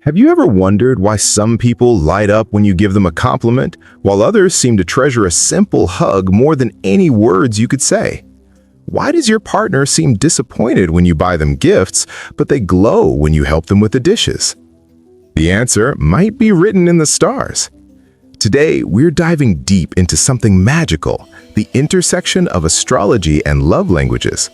Have you ever wondered why some people light up when you give them a compliment, while others seem to treasure a simple hug more than any words you could say? Why does your partner seem disappointed when you buy them gifts, but they glow when you help them with the dishes? The answer might be written in the stars. Today, we're diving deep into something magical, the intersection of astrology and love languages.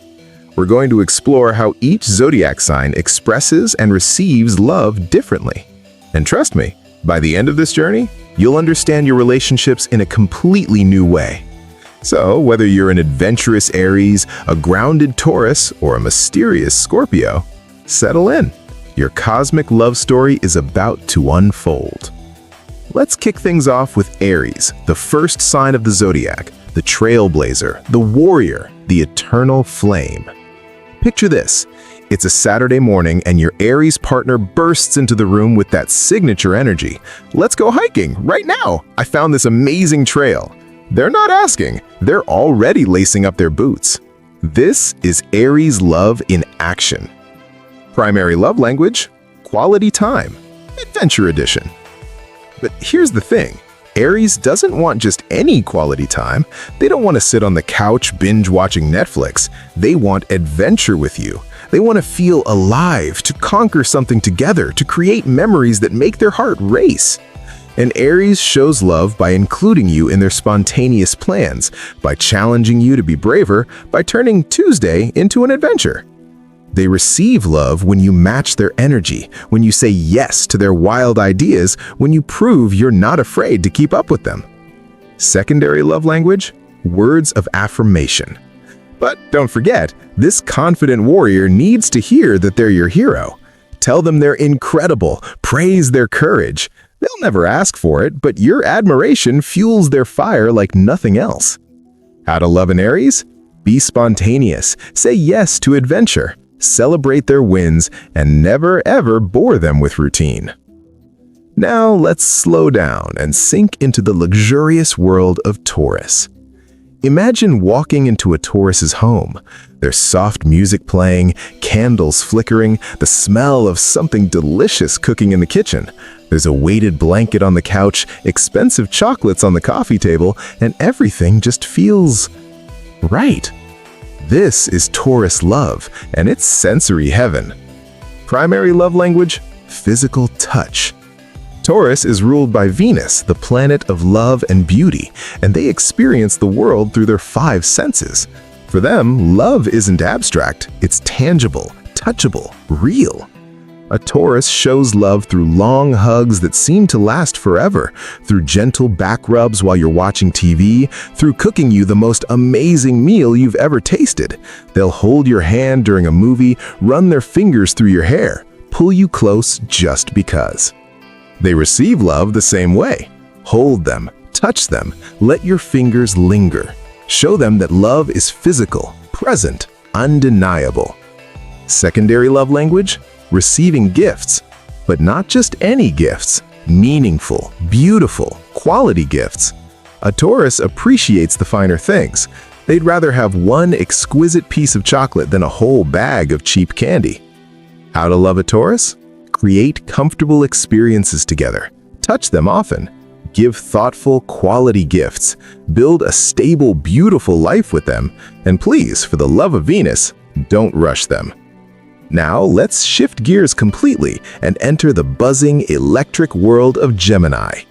We're going to explore how each zodiac sign expresses and receives love differently. And trust me, by the end of this journey, you'll understand your relationships in a completely new way. So, whether you're an adventurous Aries, a grounded Taurus, or a mysterious Scorpio, settle in. Your cosmic love story is about to unfold. Let's kick things off with Aries, the first sign of the zodiac, the trailblazer, the warrior, the eternal flame. Picture this. It's a Saturday morning and your Aries partner bursts into the room with that signature energy. Let's go hiking right now. I found this amazing trail. They're not asking. They're already lacing up their boots. This is Aries love in action. Primary love language, quality time, adventure edition. But here's the thing. Aries doesn't want just any quality time. They don't want to sit on the couch binge-watching Netflix. They want adventure with you. They want to feel alive, to conquer something together, to create memories that make their heart race. And Aries shows love by including you in their spontaneous plans, by challenging you to be braver, by turning Tuesday into an adventure. They receive love when you match their energy, when you say yes to their wild ideas, when you prove you're not afraid to keep up with them. Secondary love language, words of affirmation. But don't forget, this confident warrior needs to hear that they're your hero. Tell them they're incredible, praise their courage. They'll never ask for it, but your admiration fuels their fire like nothing else. How to love an Aries? Be spontaneous, say yes to adventure. Celebrate their wins, and never ever bore them with routine. Now let's slow down and sink into the luxurious world of Taurus. Imagine walking into a Taurus's home. There's soft music playing, candles flickering, the smell of something delicious cooking in the kitchen. There's a weighted blanket on the couch, expensive chocolates on the coffee table, and everything just feels right. This is Taurus love, and it's sensory heaven. Primary love language, physical touch. Taurus is ruled by Venus, the planet of love and beauty, and they experience the world through their 5 senses. For them, love isn't abstract, it's tangible, touchable, real. A Taurus shows love through long hugs that seem to last forever, through gentle back rubs while you're watching TV, through cooking you the most amazing meal you've ever tasted. They'll hold your hand during a movie, run their fingers through your hair, pull you close just because. They receive love the same way. Hold them, touch them, let your fingers linger. Show them that love is physical, present, undeniable. Secondary love language? Receiving gifts, but not just any gifts, meaningful, beautiful, quality gifts. A Taurus appreciates the finer things. They'd rather have one exquisite piece of chocolate than a whole bag of cheap candy. How to love a Taurus? Create comfortable experiences together. Touch them often. Give thoughtful, quality gifts. Build a stable, beautiful life with them. And please, for the love of Venus, don't rush them. Now, let's shift gears completely and enter the buzzing, electric world of Gemini.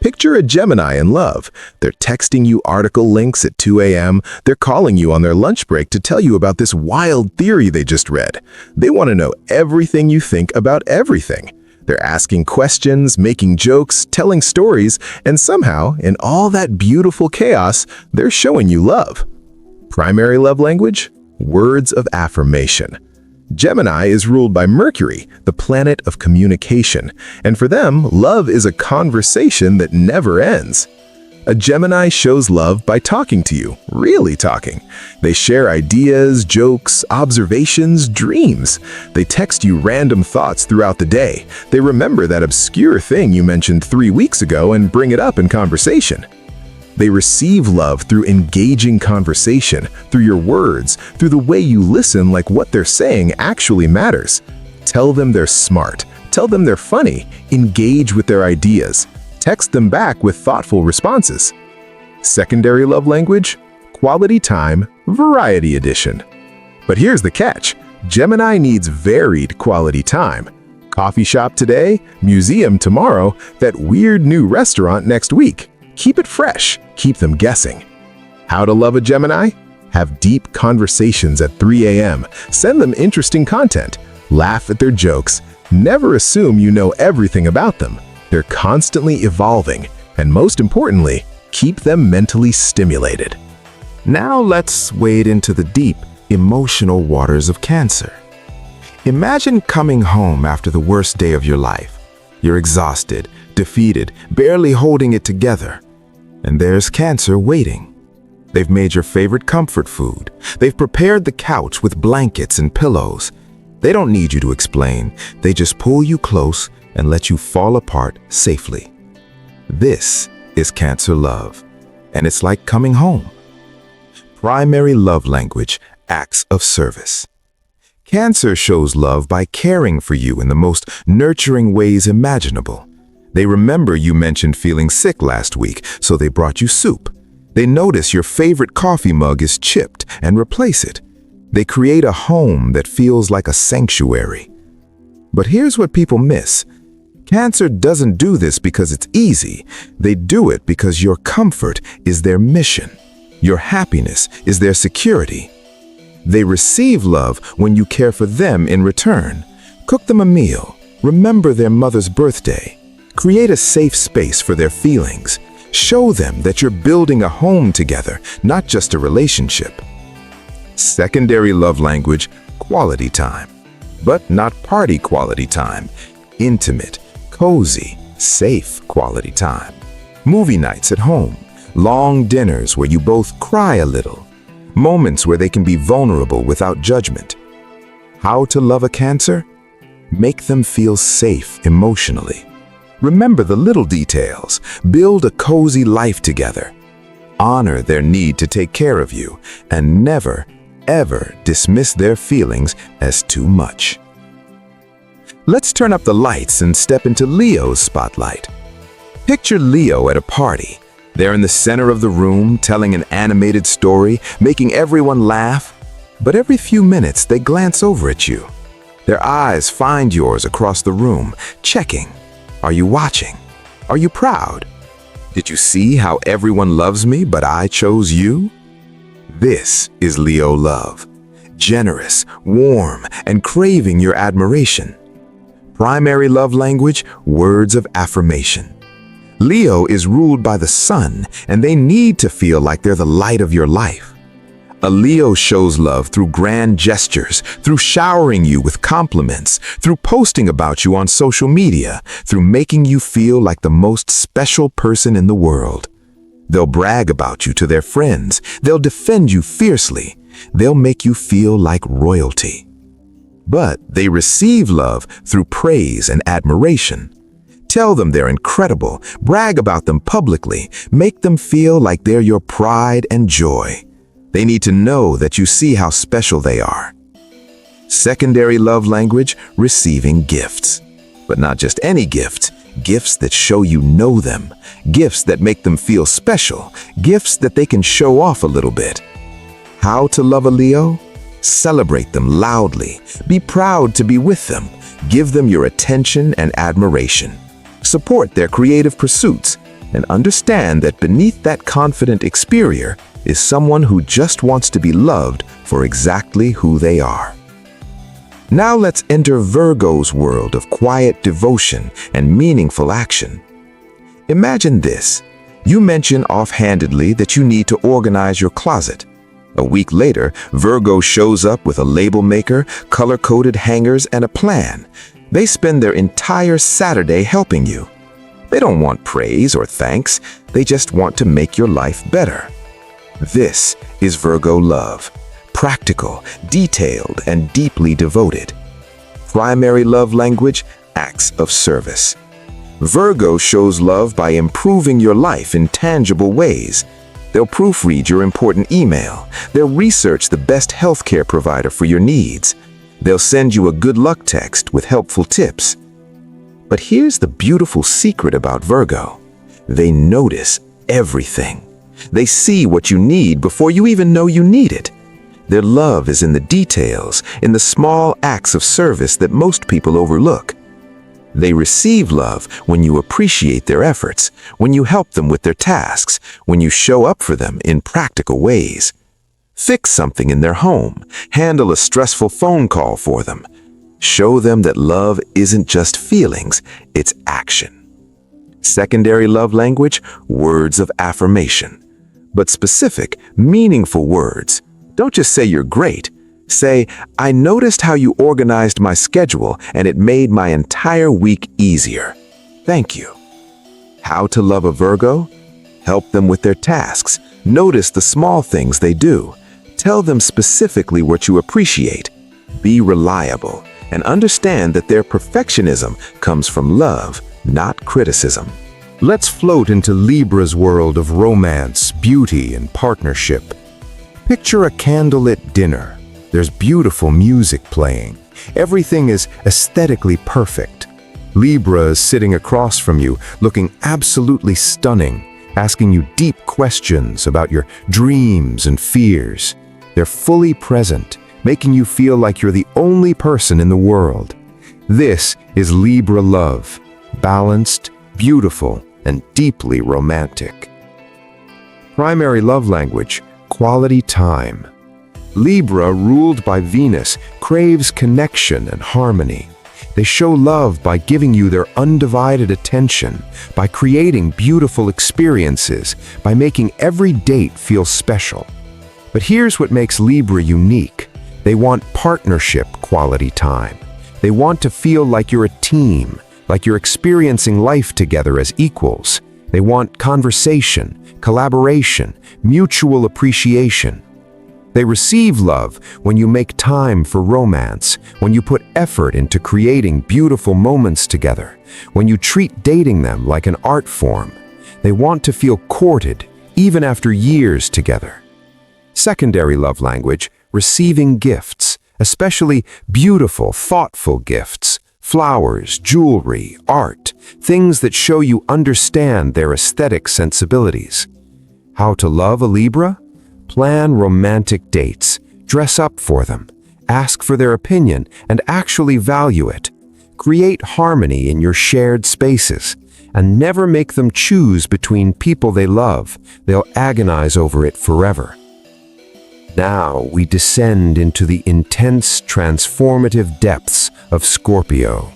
Picture a Gemini in love. They're texting you article links at 2 a.m. They're calling you on their lunch break to tell you about this wild theory they just read. They want to know everything you think about everything. They're asking questions, making jokes, telling stories, and somehow, in all that beautiful chaos, they're showing you love. Primary love language? Words of affirmation. Gemini is ruled by Mercury, the planet of communication, and for them, love is a conversation that never ends. A Gemini shows love by talking to you, really talking. They share ideas, jokes, observations, dreams. They text you random thoughts throughout the day. They remember that obscure thing you mentioned 3 weeks ago and bring it up in conversation. They receive love through engaging conversation, through your words, through the way you listen like what they're saying actually matters. Tell them they're smart. Tell them they're funny, engage with their ideas, text them back with thoughtful responses. Secondary love language, quality time, variety edition. But here's the catch. Gemini needs varied quality time. Coffee shop today, museum tomorrow, that weird new restaurant next week. Keep it fresh, keep them guessing. How to love a Gemini? Have deep conversations at 3 a.m. Send them interesting content. Laugh at their jokes. Never assume you know everything about them. They're constantly evolving, and most importantly, keep them mentally stimulated. Now let's wade into the deep, emotional waters of Cancer. Imagine coming home after the worst day of your life. You're exhausted, defeated, barely holding it together. And there's Cancer waiting. They've made your favorite comfort food. They've prepared the couch with blankets and pillows. They don't need you to explain. They just pull you close and let you fall apart safely. This is Cancer love, and it's like coming home. Primary love language, acts of service. Cancer shows love by caring for you in the most nurturing ways imaginable. They remember you mentioned feeling sick last week, so they brought you soup. They notice your favorite coffee mug is chipped and replace it. They create a home that feels like a sanctuary. But here's what people miss. Cancer doesn't do this because it's easy. They do it because your comfort is their mission. Your happiness is their security. They receive love when you care for them in return. Cook them a meal. Remember their mother's birthday. Create a safe space for their feelings. Show them that you're building a home together, not just a relationship. Secondary love language, quality time. But not party quality time. Intimate, cozy, safe quality time. Movie nights at home. Long dinners where you both cry a little. Moments where they can be vulnerable without judgment. How to love a Cancer? Make them feel safe emotionally. Remember the little details. Build a cozy life together. Honor their need to take care of you, and never, ever dismiss their feelings as too much. Let's turn up the lights and step into Leo's spotlight. Picture Leo at a party. They're in the center of the room, telling an animated story, making everyone laugh. But every few minutes, they glance over at you. Their eyes find yours across the room, checking. Are you watching? Are you proud? Did you see how everyone loves me, but I chose you? This is Leo love. Generous, warm, and craving your admiration. Primary love language, words of affirmation. Leo is ruled by the sun, and they need to feel like they're the light of your life. A Leo shows love through grand gestures, through showering you with compliments, through posting about you on social media, through making you feel like the most special person in the world. They'll brag about you to their friends. They'll defend you fiercely. They'll make you feel like royalty. But they receive love through praise and admiration. Tell them they're incredible. Brag about them publicly. Make them feel like they're your pride and joy. They need to know that you see how special they are. Secondary love language, receiving gifts. But not just any gifts. Gifts that show you know them. Gifts that make them feel special. Gifts that they can show off a little bit. How to love a Leo? Celebrate them loudly. Be proud to be with them. Give them your attention and admiration. Support their creative pursuits. And understand that beneath that confident exterior is someone who just wants to be loved for exactly who they are. Now let's enter Virgo's world of quiet devotion and meaningful action. Imagine this. You mention offhandedly that you need to organize your closet. A week later, Virgo shows up with a label maker, color-coded hangers, and a plan. They spend their entire Saturday helping you. They don't want praise or thanks. They just want to make your life better. This is Virgo love. Practical, detailed, and deeply devoted. Primary love language, acts of service. Virgo shows love by improving your life in tangible ways. They'll proofread your important email. They'll research the best healthcare provider for your needs. They'll send you a good luck text with helpful tips. But here's the beautiful secret about Virgo. They notice everything. They see what you need before you even know you need it. Their love is in the details, in the small acts of service that most people overlook. They receive love when you appreciate their efforts, when you help them with their tasks, when you show up for them in practical ways. Fix something in their home, handle a stressful phone call for them. Show them that love isn't just feelings, it's action. Secondary love language, words of affirmation. But specific, meaningful words. Don't just say you're great. Say, I noticed how you organized my schedule and it made my entire week easier. Thank you. How to love a Virgo? Help them with their tasks. Notice the small things they do. Tell them specifically what you appreciate. Be reliable and understand that their perfectionism comes from love, not criticism. Let's float into Libra's world of romance, beauty, and partnership. Picture a candlelit dinner. There's beautiful music playing. Everything is aesthetically perfect. Libra is sitting across from you, looking absolutely stunning, asking you deep questions about your dreams and fears. They're fully present, making you feel like you're the only person in the world. This is Libra love, balanced, beautiful, and deeply romantic. Primary love language, quality time. Libra, ruled by Venus, craves connection and harmony. They show love by giving you their undivided attention, by creating beautiful experiences, by making every date feel special. But here's what makes Libra unique. They want partnership quality time. They want to feel like you're a team, like you're experiencing life together as equals. They want conversation, collaboration, mutual appreciation. They receive love when you make time for romance, when you put effort into creating beautiful moments together, when you treat dating them like an art form. They want to feel courted, even after years together. Secondary love language, receiving gifts, especially beautiful, thoughtful gifts. Flowers, jewelry, art, things that show you understand their aesthetic sensibilities. How to love a Libra? Plan romantic dates, dress up for them, ask for their opinion, and actually value it. Create harmony in your shared spaces, and never make them choose between people they love. They'll agonize over it forever. Now we descend into the intense, transformative depths of Scorpio.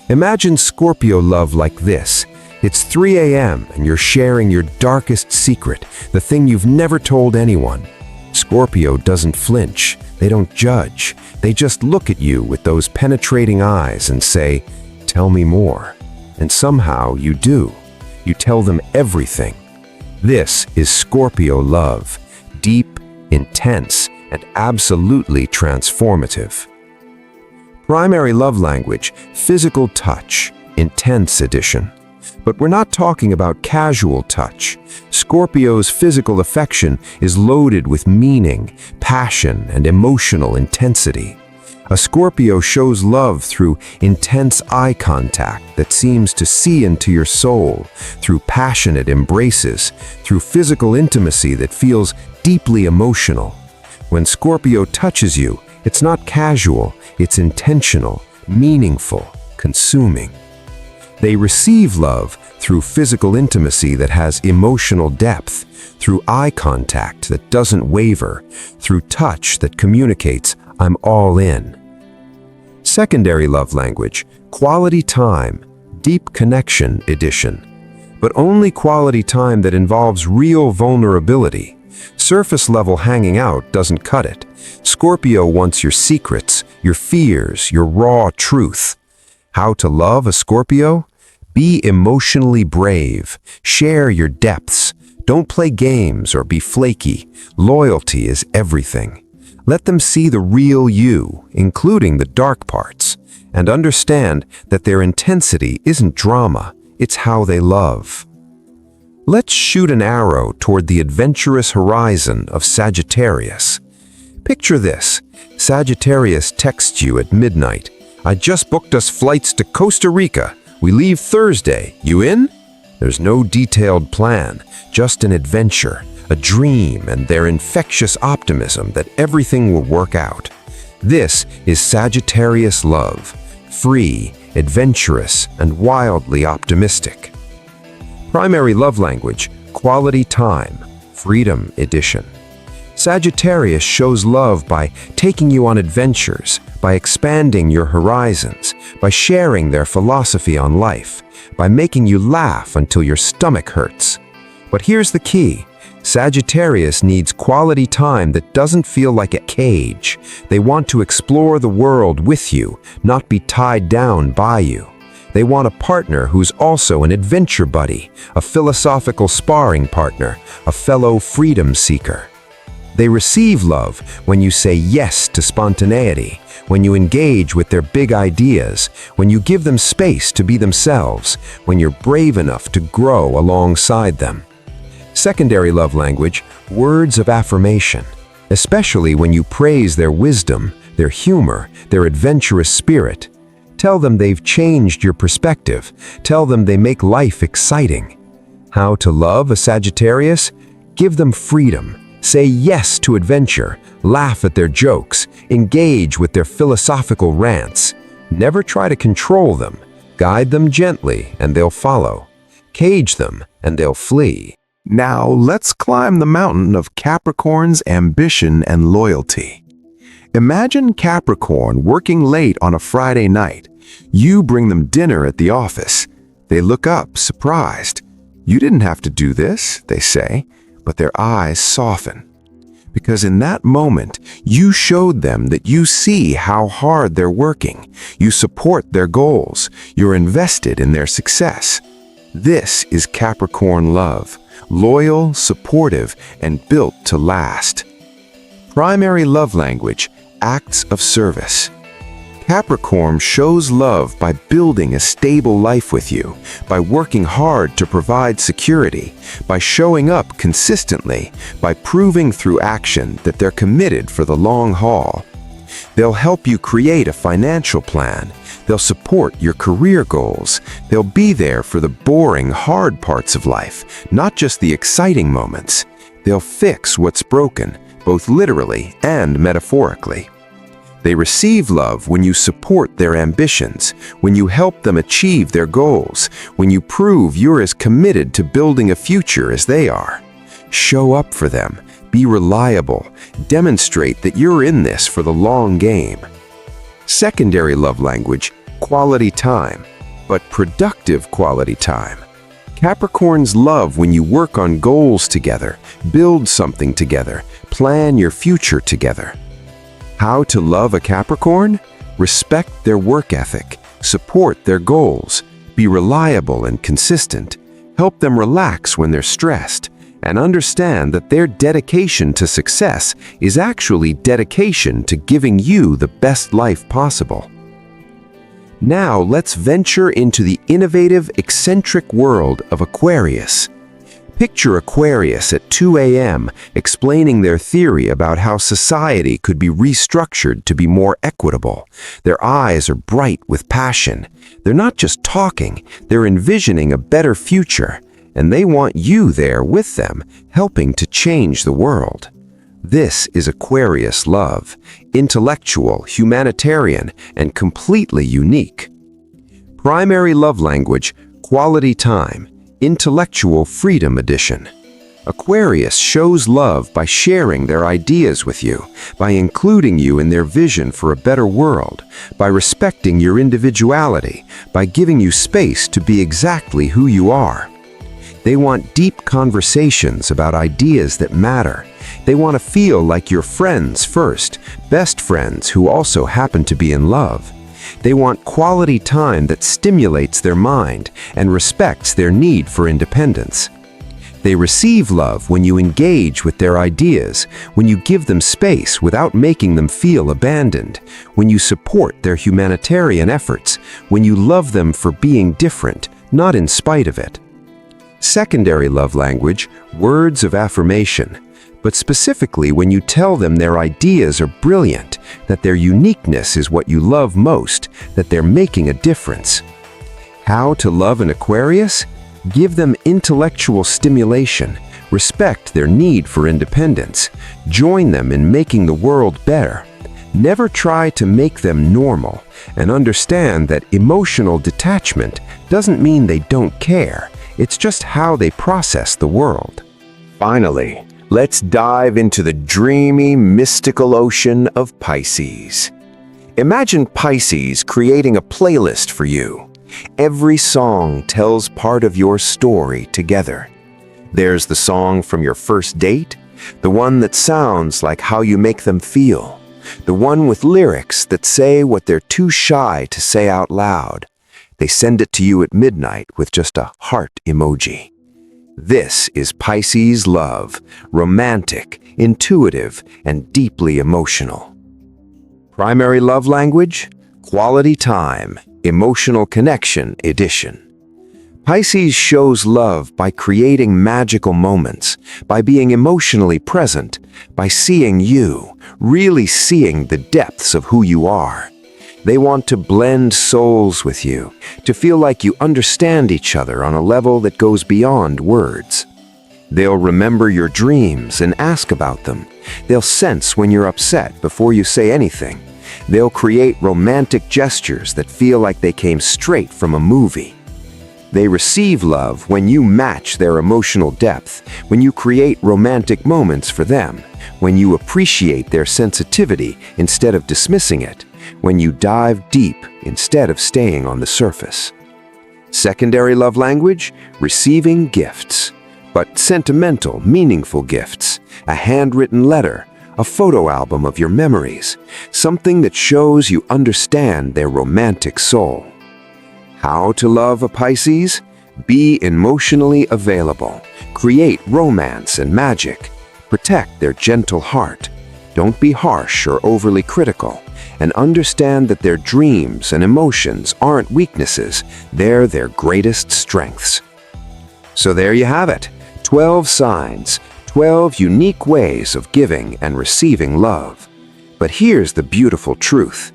Imagine Scorpio love like this. It's 3 a.m. and you're sharing your darkest secret, the thing you've never told anyone. Scorpio doesn't flinch. They don't judge. They just look at you with those penetrating eyes and say, "Tell me more." And somehow you do. You tell them everything. This is Scorpio love. Deep, intense, and absolutely transformative. Primary love language, physical touch, intense edition. But we're not talking about casual touch. Scorpio's physical affection is loaded with meaning, passion, and emotional intensity. A Scorpio shows love through intense eye contact that seems to see into your soul, through passionate embraces, through physical intimacy that feels deeply emotional. When Scorpio touches you, it's not casual, it's intentional, meaningful, consuming. They receive love through physical intimacy that has emotional depth, through eye contact that doesn't waver, through touch that communicates, "I'm all in." Secondary love language, quality time, deep connection edition. But only quality time that involves real vulnerability. Surface level hanging out doesn't cut it. Scorpio wants your secrets, your fears, your raw truth. How to love a Scorpio? Be emotionally brave. Share your depths. Don't play games or be flaky. Loyalty is everything. Let them see the real you, including the dark parts, and understand that their intensity isn't drama, it's how they love. Let's shoot an arrow toward the adventurous horizon of Sagittarius. Picture this. Sagittarius texts you at midnight. "I just booked us flights to Costa Rica. We leave Thursday. You in? There's no detailed plan, just an adventure, a dream, and their infectious optimism that everything will work out. This is Sagittarius love, free, adventurous, and wildly optimistic. Primary love language, quality time, freedom edition. Sagittarius shows love by taking you on adventures, by expanding your horizons, by sharing their philosophy on life, by making you laugh until your stomach hurts. But here's the key. Sagittarius needs quality time that doesn't feel like a cage. They want to explore the world with you, not be tied down by you. They want a partner who's also an adventure buddy, a philosophical sparring partner, a fellow freedom seeker. They receive love when you say yes to spontaneity, when you engage with their big ideas, when you give them space to be themselves, when you're brave enough to grow alongside them. Secondary love language, words of affirmation, especially when you praise their wisdom, their humor, their adventurous spirit. Tell them they've changed your perspective. Tell them they make life exciting. How to love a Sagittarius? Give them freedom. Say yes to adventure. Laugh at their jokes. Engage with their philosophical rants. Never try to control them. Guide them gently and they'll follow. Cage them and they'll flee. Now, let's climb the mountain of Capricorn's ambition and loyalty. Imagine Capricorn working late on a Friday night. You bring them dinner at the office. They look up, surprised. "You didn't have to do this," they say, but their eyes soften. Because in that moment, you showed them that you see how hard they're working. You support their goals. You're invested in their success. This is Capricorn love. Loyal, supportive, and built to last. Primary love language, acts of service. Capricorn shows love by building a stable life with you, by working hard to provide security, by showing up consistently, by proving through action that they're committed for the long haul. They'll help you create a financial plan. They'll support your career goals. They'll be there for the boring, hard parts of life, not just the exciting moments. They'll fix what's broken, both literally and metaphorically. They receive love when you support their ambitions, when you help them achieve their goals, when you prove you're as committed to building a future as they are. Show up for them. Be reliable. Demonstrate that you're in this for the long game. Secondary love language, quality time, but productive quality time. Capricorns love when you work on goals together, build something together, plan your future together. How to love a Capricorn? Respect their work ethic, support their goals, be reliable and consistent, help them relax when they're stressed, and understand that their dedication to success is actually dedication to giving you the best life possible. Now let's venture into the innovative, eccentric world of Aquarius. Picture Aquarius at 2 a.m. explaining their theory about how society could be restructured to be more equitable. Their eyes are bright with passion. They're not just talking, they're envisioning a better future, and they want you there with them, helping to change the world. This is Aquarius love, intellectual, humanitarian, and completely unique. Primary love language, quality time, intellectual freedom edition. Aquarius shows love by sharing their ideas with you, by including you in their vision for a better world, by respecting your individuality, by giving you space to be exactly who you are. They want deep conversations about ideas that matter. They want to feel like you're friends first, best friends who also happen to be in love. They want quality time that stimulates their mind and respects their need for independence. They receive love when you engage with their ideas, when you give them space without making them feel abandoned, when you support their humanitarian efforts, when you love them for being different, not in spite of it. Secondary love language, words of affirmation, but specifically when you tell them their ideas are brilliant, that their uniqueness is what you love most, that they're making a difference. How to love an Aquarius? Give them intellectual stimulation. Respect their need for independence. Join them in making the world better. Never try to make them normal, and understand that emotional detachment doesn't mean they don't care. It's just how they process the world. Finally, let's dive into the dreamy, mystical ocean of Pisces. Imagine Pisces creating a playlist for you. Every song tells part of your story together. There's the song from your first date, the one that sounds like how you make them feel, the one with lyrics that say what they're too shy to say out loud. They send it to you at midnight with just a heart emoji. This is Pisces love, romantic, intuitive, and deeply emotional. Primary love language, quality time, emotional connection edition. Pisces shows love by creating magical moments, by being emotionally present, by seeing you, really seeing the depths of who you are. They want to blend souls with you, to feel like you understand each other on a level that goes beyond words. They'll remember your dreams and ask about them. They'll sense when you're upset before you say anything. They'll create romantic gestures that feel like they came straight from a movie. They receive love when you match their emotional depth, when you create romantic moments for them, when you appreciate their sensitivity instead of dismissing it, when you dive deep instead of staying on the surface. Secondary love language, receiving gifts, but sentimental, meaningful gifts, a handwritten letter, a photo album of your memories, something that shows you understand their romantic soul. How to love a Pisces? Be emotionally available. Create romance and magic. Protect their gentle heart. Don't be harsh or overly critical. And understand that their dreams and emotions aren't weaknesses, they're their greatest strengths. So there you have it, 12 signs, 12 unique ways of giving and receiving love. But here's the beautiful truth.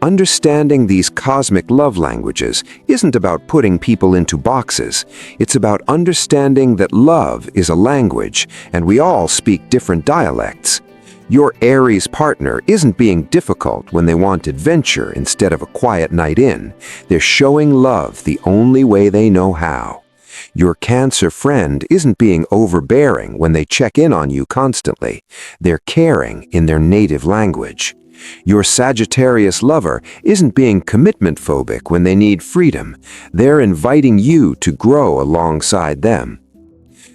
Understanding these cosmic love languages isn't about putting people into boxes. It's about understanding that love is a language, and we all speak different dialects. Your Aries partner isn't being difficult when they want adventure instead of a quiet night in. They're showing love the only way they know how. Your Cancer friend isn't being overbearing when they check in on you constantly. They're caring in their native language. Your Sagittarius lover isn't being commitment phobic when they need freedom. They're inviting you to grow alongside them.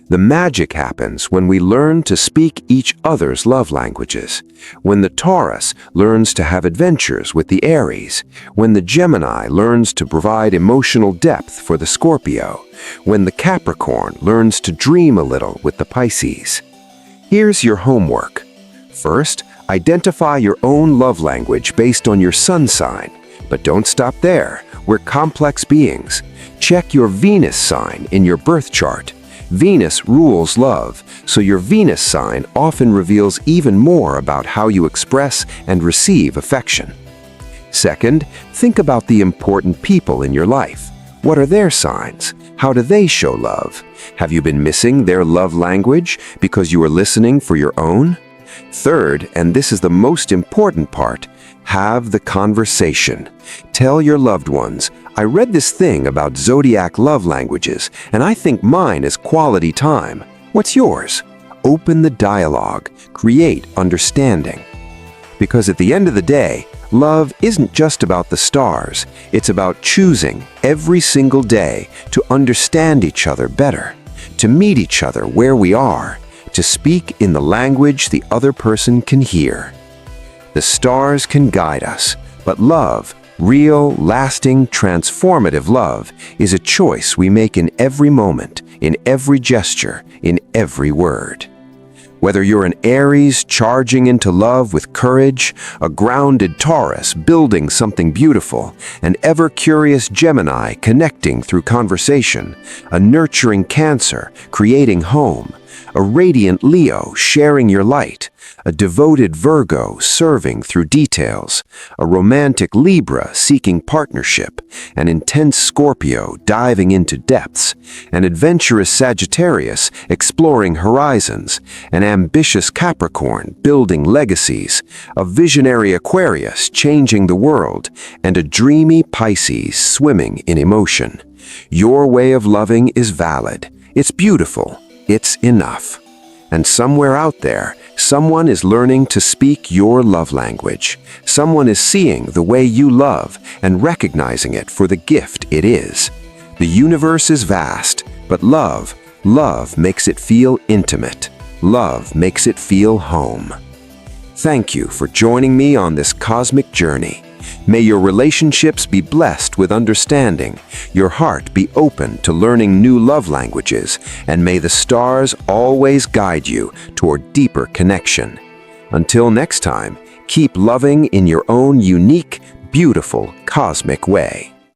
The magic happens when we learn to speak each other's love languages. When the Taurus learns to have adventures with the Aries. When the Gemini learns to provide emotional depth for the Scorpio. When the Capricorn learns to dream a little with the Pisces. Here's your homework. First, identify your own love language based on your sun sign. But don't stop there. We're complex beings. Check your Venus sign in your birth chart. Venus rules love, so your Venus sign often reveals even more about how you express and receive affection. Second, think about the important people in your life. What are their signs? How do they show love? Have you been missing their love language because you are listening for your own? Third, and this is the most important part, have the conversation. Tell your loved ones, I read this thing about Zodiac love languages, and I think mine is quality time. What's yours? Open the dialogue. Create understanding. Because at the end of the day, love isn't just about the stars. It's about choosing every single day to understand each other better, to meet each other where we are, to speak in the language the other person can hear. The stars can guide us, but love, real, lasting, transformative love, is a choice we make in every moment, in every gesture, in every word. Whether you're an Aries charging into love with courage, a grounded Taurus building something beautiful, an ever-curious Gemini connecting through conversation, a nurturing Cancer creating home, a radiant Leo sharing your light, a devoted Virgo serving through details, a romantic Libra seeking partnership, an intense Scorpio diving into depths, an adventurous Sagittarius exploring horizons, an ambitious Capricorn building legacies, a visionary Aquarius changing the world, and a dreamy Pisces swimming in emotion. Your way of loving is valid. It's beautiful. It's enough. And somewhere out there, someone is learning to speak your love language. Someone is seeing the way you love and recognizing it for the gift it is. The universe is vast, but love makes it feel intimate. Love makes it feel home. Thank you for joining me on this cosmic journey. May your relationships be blessed with understanding, your heart be open to learning new love languages, and may the stars always guide you toward deeper connection. Until next time, keep loving in your own unique, beautiful, cosmic way.